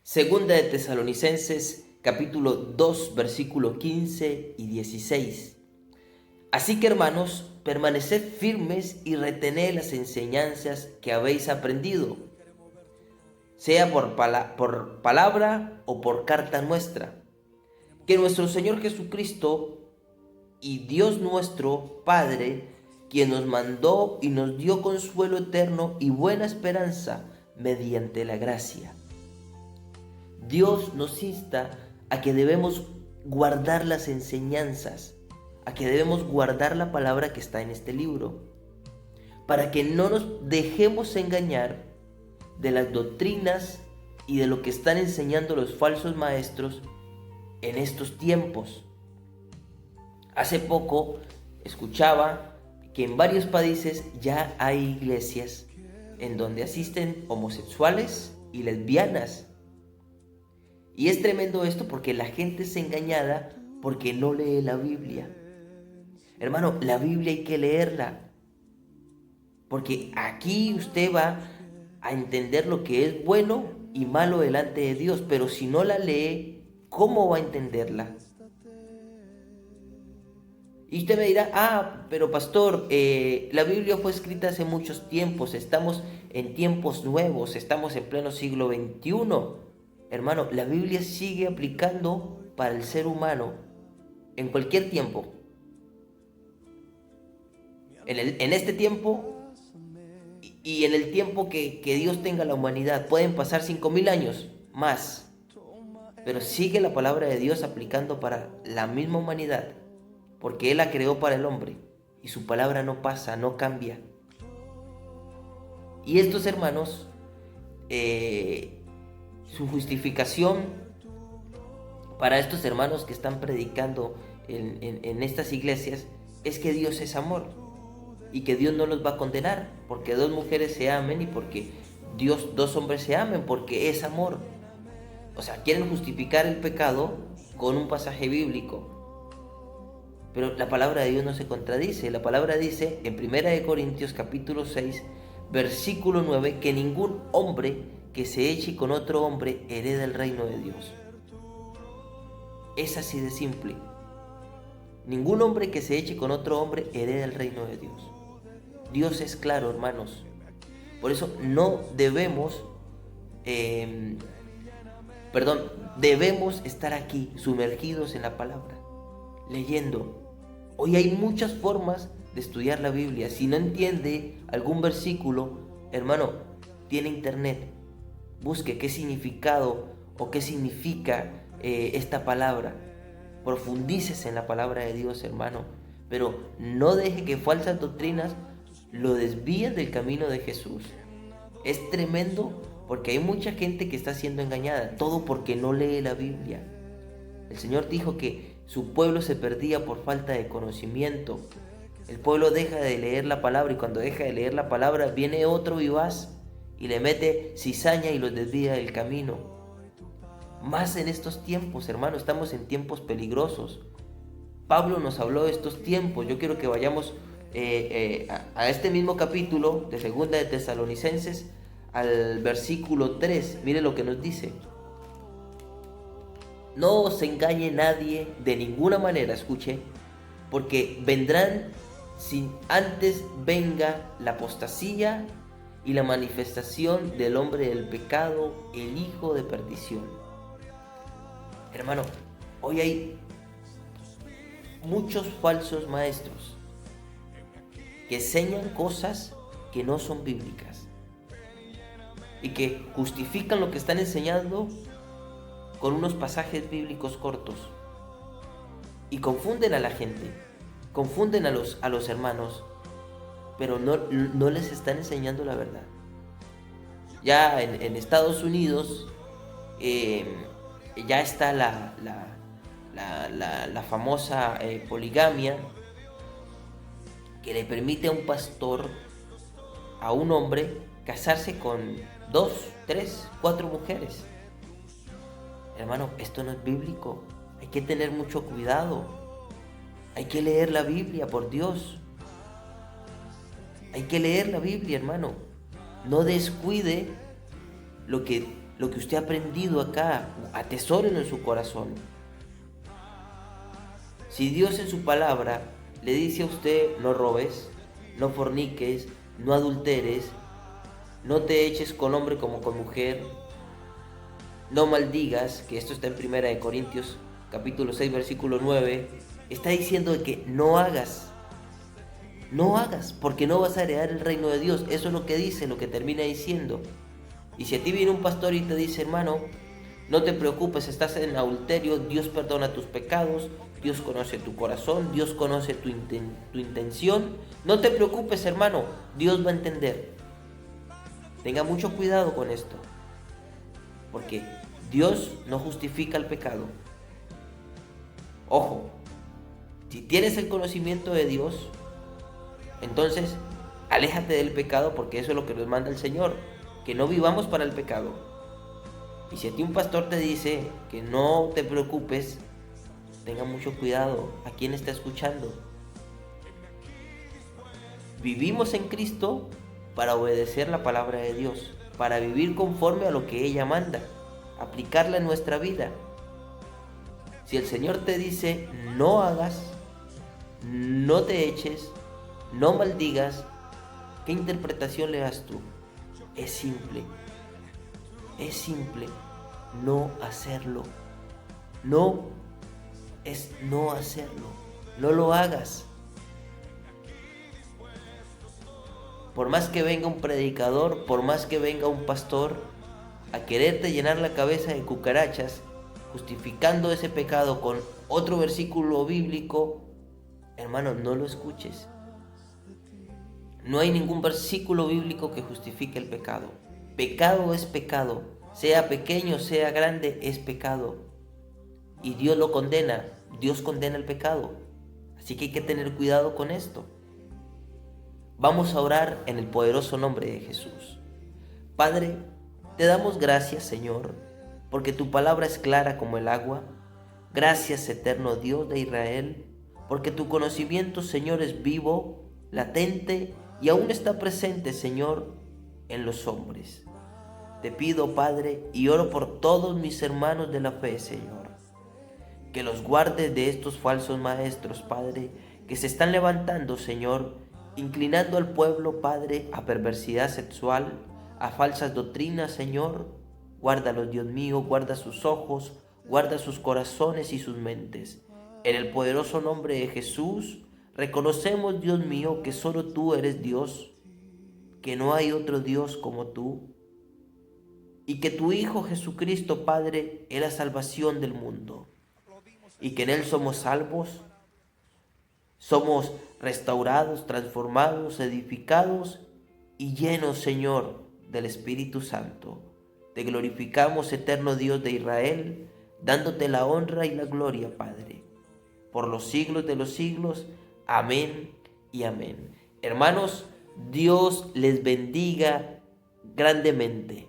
Segunda de Tesalonicenses, capítulo 2, versículo 15 y 16. Así que, hermanos, permaneced firmes y retened las enseñanzas que habéis aprendido, sea por palabra o por carta nuestra. Que nuestro Señor Jesucristo y Dios nuestro Padre, quien nos mandó y nos dio consuelo eterno y buena esperanza mediante la gracia. Dios nos insta a que debemos guardar las enseñanzas, a que debemos guardar la palabra que está en este libro, para que no nos dejemos engañar de las doctrinas y de lo que están enseñando los falsos maestros en estos tiempos. Hace poco escuchaba que en varios países ya hay iglesias en donde asisten homosexuales y lesbianas. Y es tremendo esto porque la gente es engañada porque no lee la Biblia. Hermano, la Biblia hay que leerla, porque aquí usted va a entender lo que es bueno y malo delante de Dios, pero si no la lee, ¿cómo va a entenderla? Y usted me dirá, pero pastor, la Biblia fue escrita hace muchos tiempos, estamos en tiempos nuevos, estamos en pleno siglo XXI. Hermano, la Biblia sigue aplicando para el ser humano en cualquier tiempo. En este tiempo y en el tiempo que Dios tenga la humanidad, pueden pasar 5,000 años más, pero sigue la palabra de Dios aplicando para la misma humanidad, porque Él la creó para el hombre y su palabra no pasa, no cambia. Y estos hermanos, su justificación para estos hermanos que están predicando en estas iglesias es que Dios es amor y que Dios no los va a condenar porque dos mujeres se amen y porque dos hombres se amen, porque es amor. O sea, quieren justificar el pecado con un pasaje bíblico. Pero la palabra de Dios no se contradice. La palabra dice en 1 Corintios capítulo 6, versículo 9, que ningún hombre que se eche con otro hombre hereda el reino de Dios. Es así de simple. Ningún hombre que se eche con otro hombre hereda el reino de Dios. Dios es claro, hermanos. Por eso no debemos, debemos estar aquí sumergidos en la palabra, leyendo. Hoy hay muchas formas de estudiar la Biblia. Si no entiende algún versículo, hermano, tiene internet. Busque qué significado o qué significa esta palabra. Profundícese en la palabra de Dios, hermano. Pero no deje que falsas doctrinas lo desvíen del camino de Jesús. Es tremendo porque hay mucha gente que está siendo engañada. Todo porque no lee la Biblia. El Señor dijo que su pueblo se perdía por falta de conocimiento. El pueblo deja de leer la palabra y cuando deja de leer la palabra viene otro vivaz y le mete cizaña y los desvía del camino. Más en estos tiempos, hermano, estamos en tiempos peligrosos. Pablo nos habló de estos tiempos. Yo quiero que vayamos a este mismo capítulo de Segunda de Tesalonicenses al versículo 3. Mire lo que nos dice. No os engañe nadie de ninguna manera, escuche, porque vendrán sin antes venga la apostasía y la manifestación del hombre del pecado, el hijo de perdición. Hermano, hoy hay muchos falsos maestros que enseñan cosas que no son bíblicas y que justifican lo que están enseñando con unos pasajes bíblicos cortos y confunden a la gente, confunden a los hermanos, pero no les están enseñando la verdad. Ya en Estados Unidos ya está la famosa poligamia, que le permite a un pastor, a un hombre, casarse con 2, 3, 4 mujeres. Hermano, esto no es bíblico. Hay que tener mucho cuidado. Hay que leer la Biblia, por Dios. Hay que leer la Biblia, hermano. No descuide lo que usted ha aprendido acá, atesórelo en su corazón. Si Dios en su palabra le dice a usted: no robes, no forniques, no adulteres, no te eches con hombre como con mujer, no maldigas, que esto está en 1 Corintios capítulo 6 versículo 9, está diciendo que no hagas, porque no vas a heredar el reino de Dios. Eso es lo que dice, lo que termina diciendo. Y si a ti viene un pastor y te dice: hermano, no te preocupes, estás en adulterio, Dios perdona tus pecados, Dios conoce tu corazón, Dios conoce tu intención, no te preocupes, hermano, Dios va a entender. Tenga mucho cuidado con esto, porque Dios no justifica el pecado. Ojo, si tienes el conocimiento de Dios, entonces aléjate del pecado, porque eso es lo que nos manda el Señor, que no vivamos para el pecado. Y si a ti un pastor te dice que no te preocupes, tenga mucho cuidado a quién está escuchando. Vivimos en Cristo para obedecer la palabra de Dios, para vivir conforme a lo que ella manda, aplicarla en nuestra vida. Si el Señor te dice: no hagas, no te eches, no maldigas, ¿qué interpretación le das tú? Es simple, no hacerlo. No es no hacerlo, no lo hagas. Por más que venga un predicador, por más que venga un pastor a quererte llenar la cabeza de cucarachas, justificando ese pecado con otro versículo bíblico, hermano, no lo escuches. No hay ningún versículo bíblico que justifique el pecado. Pecado es pecado, sea pequeño, sea grande, es pecado. Y Dios lo condena, Dios condena el pecado. Así que hay que tener cuidado con esto. Vamos a orar en el poderoso nombre de Jesús. Padre, te damos gracias, Señor, porque tu palabra es clara como el agua. Gracias, eterno Dios de Israel, porque tu conocimiento, Señor, es vivo, latente y aún está presente, Señor, en los hombres. Te pido, Padre, y oro por todos mis hermanos de la fe, Señor, que los guardes de estos falsos maestros, Padre, que se están levantando, Señor, inclinando al pueblo, Padre, a perversidad sexual, a falsas doctrinas, Señor. Guárdalos, Dios mío, guarda sus ojos, guarda sus corazones y sus mentes. En el poderoso nombre de Jesús, reconocemos, Dios mío, que solo tú eres Dios, que no hay otro Dios como tú, y que tu Hijo Jesucristo, Padre, es la salvación del mundo, y que en Él somos salvos, somos restaurados, transformados, edificados y llenos, Señor, del Espíritu Santo. Te glorificamos, eterno Dios de Israel, dándote la honra y la gloria, Padre, por los siglos de los siglos. Amén y amén. Hermanos, Dios les bendiga grandemente.